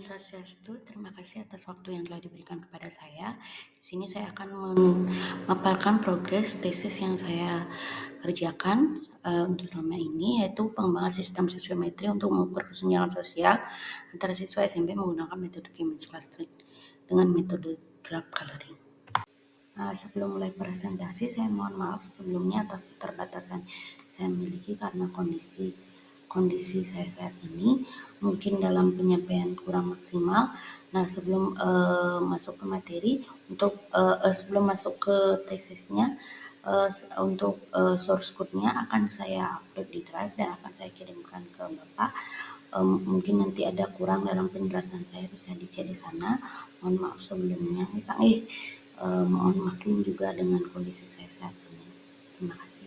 Swastiastu, terima kasih atas waktu yang telah diberikan kepada saya. Di sini saya akan memaparkan progres tesis yang saya kerjakan untuk selama ini, yaitu pengembangan sistem sosiometri untuk mengukur kesenjangan sosial antara siswa SMP menggunakan metode Kimins Clustering dengan metode graph coloring. Sebelum mulai presentasi, saya mohon maaf sebelumnya atas keterbatasan saya miliki karena kondisi saya saat ini mungkin dalam penyampaian kurang maksimal. Nah, sebelum masuk ke materi, sebelum masuk ke tesisnya, untuk source code-nya akan saya upload di Drive dan akan saya kirimkan ke Bapak. Mungkin nanti ada kurang dalam penjelasan saya, bisa dicek di sana. Mohon maaf sebelumnya, Pak. Mohon maklum juga dengan kondisi saya saat ini. Terima kasih.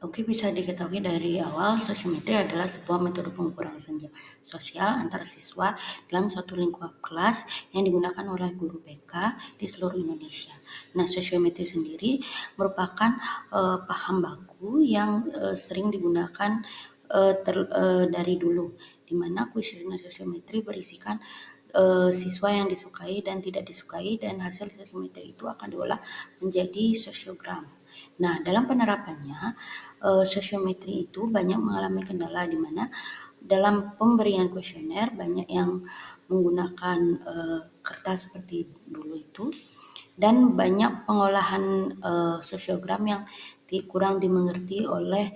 Oke, bisa diketahui dari awal, sosiometri adalah sebuah metode pengukuran kesenjangan sosial antara siswa dalam suatu lingkup kelas yang digunakan oleh guru BK di seluruh Indonesia. Nah, sosiometri sendiri merupakan paham baku yang sering digunakan dari dulu, di mana kuesioner sosiometri berisikan siswa yang disukai dan tidak disukai, dan hasil sosiometri itu akan diolah menjadi sosiogram. Nah, dalam penerapannya, sosiometri itu banyak mengalami kendala, di mana dalam pemberian kuesioner banyak yang menggunakan kertas seperti dulu itu, dan banyak pengolahan sosiogram yang kurang dimengerti oleh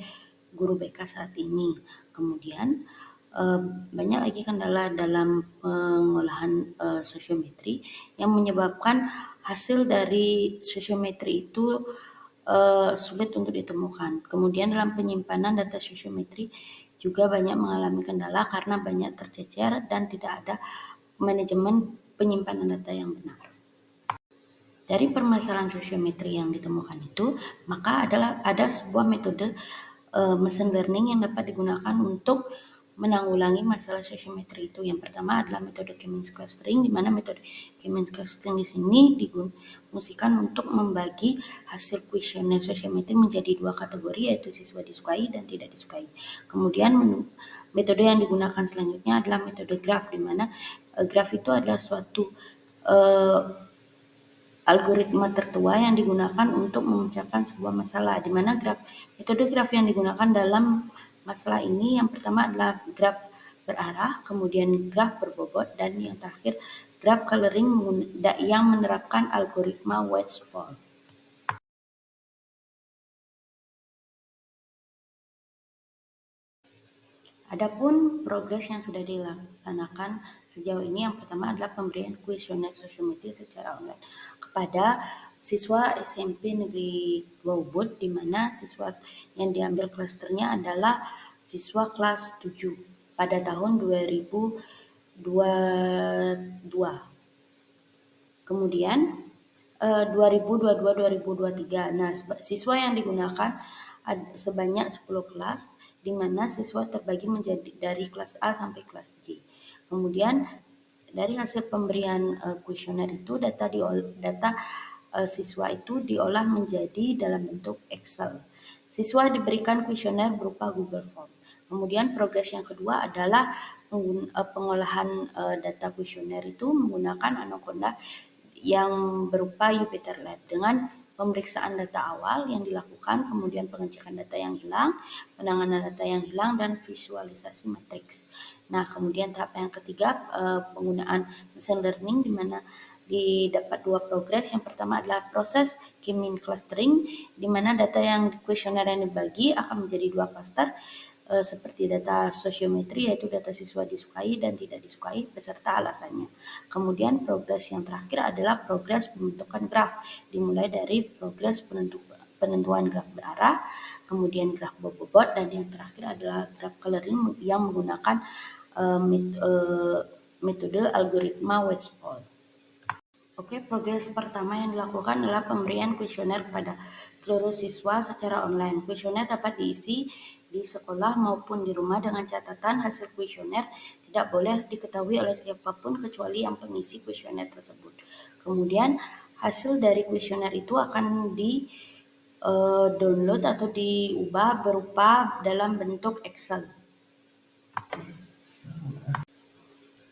guru BK saat ini. Kemudian banyak lagi kendala dalam pengolahan sosiometri yang menyebabkan hasil dari sosiometri itu sulit untuk ditemukan. Kemudian dalam penyimpanan data sosiometri juga banyak mengalami kendala karena banyak tercecer dan tidak ada manajemen penyimpanan data yang benar. Dari permasalahan sosiometri yang ditemukan itu, maka ada sebuah metode machine learning yang dapat digunakan untuk menanggulangi masalah sosiometri itu. Yang pertama adalah metode Kimins Clustering, di mana metode Kimins Clustering di sini difungsikan untuk membagi hasil kuesioner sosiometri menjadi dua kategori, yaitu siswa disukai dan tidak disukai. Kemudian metode yang digunakan selanjutnya adalah metode graph, di mana graph itu adalah suatu algoritma tertua yang digunakan untuk memecahkan sebuah masalah, di mana metode graf yang digunakan dalam masalah ini yang pertama adalah graf berarah, kemudian graf berbobot, dan yang terakhir graf coloring yang menerapkan algoritma Wedge-Paul. Adapun progres yang sudah dilaksanakan sejauh ini, yang pertama adalah pemberian kuesioner sosiometri secara online kepada siswa SMP Negeri 2 Ubud, di mana siswa yang diambil klasternya adalah siswa kelas 7 pada tahun 2022. Kemudian 2022-2023. Nah, siswa yang digunakan sebanyak 10 kelas, di mana siswa terbagi menjadi dari kelas A sampai kelas J. Kemudian dari hasil pemberian kuesioner itu, data siswa itu diolah menjadi dalam bentuk Excel. Siswa diberikan kuesioner berupa Google Form. Kemudian progres yang kedua adalah pengolahan data kuesioner itu menggunakan Anaconda yang berupa Jupyter Lab, dengan pemeriksaan data awal yang dilakukan, kemudian pengecekan data yang hilang, penanganan data yang hilang, dan visualisasi matriks. Nah, kemudian tahap yang ketiga penggunaan machine learning, di mana didapat dua progres. Yang pertama adalah proses K-mean clustering, di mana data yang kuesioner yang dibagi akan menjadi dua cluster, seperti data sosiometri, yaitu data siswa disukai dan tidak disukai beserta alasannya. Kemudian progres yang terakhir adalah progres pembentukan graf, dimulai dari progres penentuan graf berarah, kemudian graf berbobot, dan yang terakhir adalah graf coloring yang menggunakan metode algoritma Wedge-Paul. Oke, progres pertama yang dilakukan adalah pemberian kuesioner kepada seluruh siswa secara online. Kuesioner dapat diisi di sekolah maupun di rumah dengan catatan hasil kuesioner tidak boleh diketahui oleh siapapun kecuali yang pengisi kuesioner tersebut. Kemudian hasil dari kuesioner itu akan di download atau diubah berupa dalam bentuk Excel.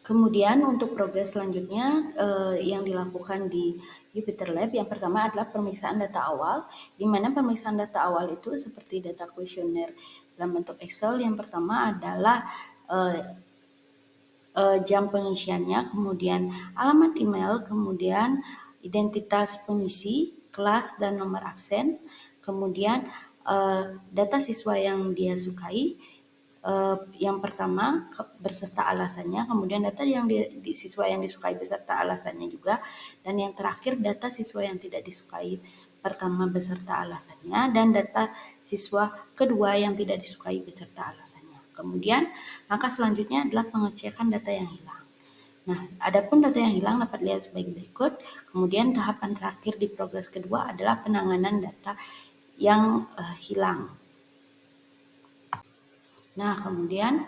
Kemudian untuk progres selanjutnya yang dilakukan di Jupyter Lab, yang pertama adalah pemeriksaan data awal, di mana pemeriksaan data awal itu seperti data kuesioner dalam bentuk Excel. Yang pertama adalah jam pengisiannya, kemudian alamat email, kemudian identitas pengisi, kelas dan nomor absen, kemudian data siswa yang dia sukai, yang pertama beserta alasannya, kemudian data yang siswa yang disukai beserta alasannya juga, dan yang terakhir data siswa yang tidak disukai pertama beserta alasannya, dan data siswa kedua yang tidak disukai beserta alasannya. Kemudian langkah selanjutnya adalah pengecekan data yang hilang. Nah, adapun data yang hilang dapat dilihat sebagai berikut. Kemudian tahapan terakhir di progres kedua adalah penanganan data yang hilang. Nah, kemudian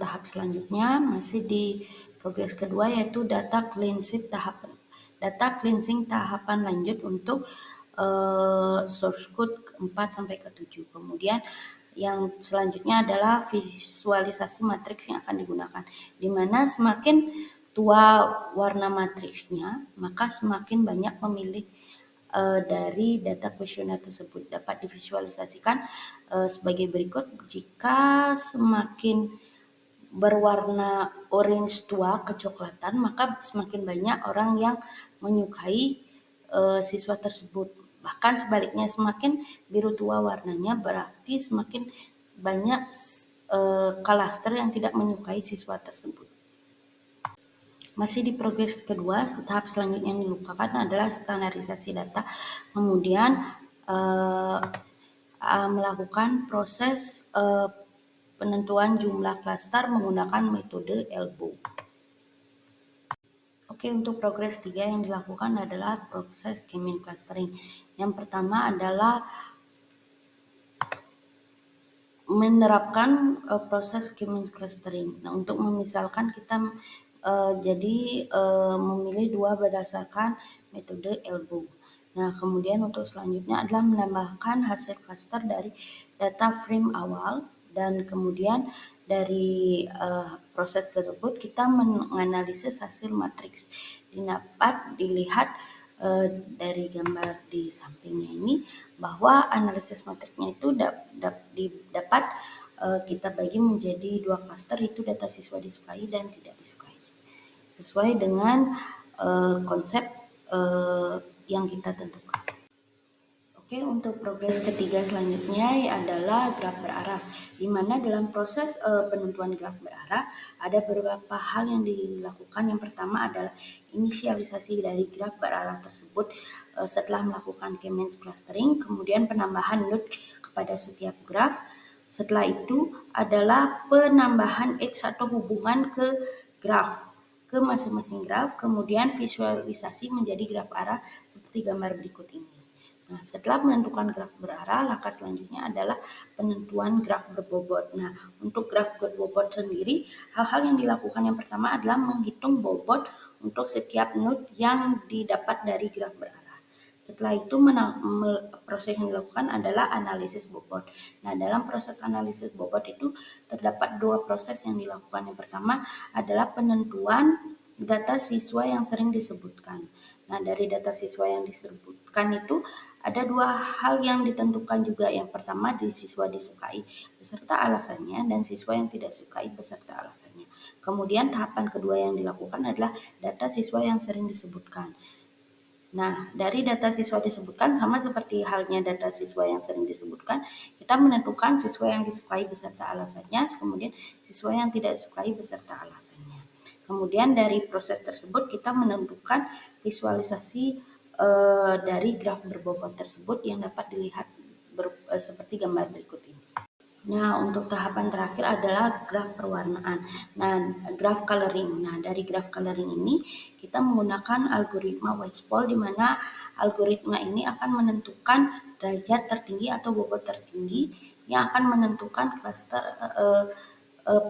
tahap selanjutnya masih di progres kedua, yaitu data cleansing tahapan lanjut untuk source code 4 sampai ke 7. Kemudian yang selanjutnya adalah visualisasi matriks yang akan digunakan, di mana semakin tua warna matriksnya, maka semakin banyak pemilih dari data kuesioner tersebut. Dapat divisualisasikan sebagai berikut. Jika semakin berwarna orange tua kecoklatan, maka semakin banyak orang yang menyukai siswa tersebut. Bahkan sebaliknya, semakin biru tua warnanya berarti semakin banyak klaster yang tidak menyukai siswa tersebut. Masih di progres kedua, tahap selanjutnya yang dilakukan adalah standarisasi data, kemudian melakukan proses penentuan jumlah klaster menggunakan metode elbow. Oke, untuk progres 3 yang dilakukan adalah proses K-mean clustering. Yang pertama adalah menerapkan proses K-mean clustering. Nah, untuk memisalkan kita memilih dua berdasarkan metode elbow. Nah, kemudian untuk selanjutnya adalah menambahkan hasil cluster dari data frame awal, dan kemudian dari proses tersebut kita menganalisis hasil matriks. Dapat dilihat dari gambar di sampingnya ini bahwa analisis matriknya itu dapat kita bagi menjadi dua klaster, itu data siswa disukai dan tidak disukai, sesuai dengan konsep yang kita tentukan. Oke, untuk progres ketiga selanjutnya adalah graf berarah, di mana dalam proses penentuan graf berarah ada beberapa hal yang dilakukan. Yang pertama adalah inisialisasi dari graf berarah tersebut setelah melakukan K-means clustering, kemudian penambahan node kepada setiap graf. Setelah itu adalah penambahan X atau hubungan ke graf, ke masing-masing graf, kemudian visualisasi menjadi graf arah seperti gambar berikut ini. Nah, setelah menentukan graf berarah, langkah selanjutnya adalah penentuan graf berbobot. Nah, untuk graf berbobot sendiri, hal-hal yang dilakukan yang pertama adalah menghitung bobot untuk setiap node yang didapat dari graf berarah. Setelah itu proses yang dilakukan adalah analisis bobot. Nah, dalam proses analisis bobot itu terdapat dua proses yang dilakukan. Yang pertama adalah penentuan data siswa yang sering disebutkan. Nah, dari data siswa yang disebutkan itu ada dua hal yang ditentukan juga. Yang pertama, di siswa disukai beserta alasannya, dan siswa yang tidak sukai beserta alasannya. Kemudian tahapan kedua yang dilakukan adalah data siswa yang sering disebutkan. Nah, dari data siswa disebutkan sama seperti halnya data siswa yang sering disebutkan, kita menentukan siswa yang disukai beserta alasannya, kemudian siswa yang tidak sukai beserta alasannya. Kemudian dari proses tersebut kita menentukan visualisasi dari graf berbobot tersebut yang dapat dilihat seperti gambar berikut ini. Nah, untuk tahapan terakhir adalah graf perwarnaan. Nah, graf coloring. Nah, dari graf coloring ini kita menggunakan algoritma Whitespool, di mana algoritma ini akan menentukan derajat tertinggi atau bobot tertinggi yang akan menentukan klaster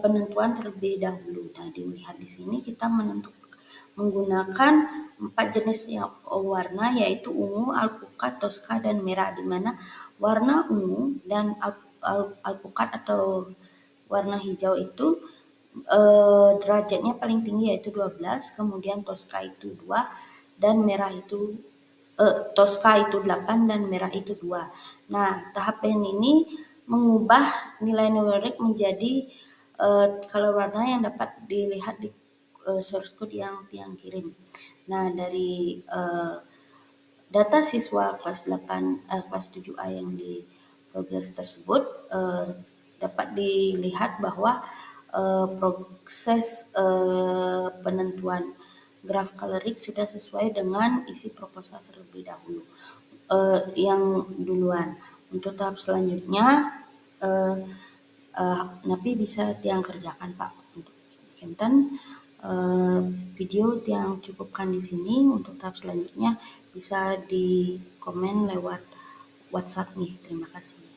penentuan terlebih dahulu. Nah, dilihat di sini kita menggunakan 4 jenis warna, yaitu ungu, alpukat, toska, dan merah, di mana warna ungu dan alpukat atau warna hijau itu derajatnya paling tinggi yaitu 12, kemudian Tosca itu 2, dan merah itu Tosca itu 8 dan merah itu 2. Nah, tahap pen ini mengubah nilai numerik menjadi color warna yang dapat dilihat di source code yang Tiang kirim. Nah, dari data siswa kelas 7A yang di progres tersebut dapat dilihat bahwa proses penentuan graf coloring sudah sesuai dengan isi proposal terlebih dahulu yang duluan. Untuk tahap selanjutnya eh, Napi bisa Tiang kerjakan Pak. Untuk Kenten video Tiang cukupkan di sini. Untuk tahap selanjutnya bisa di komen lewat WhatsApp nih. Terima kasih.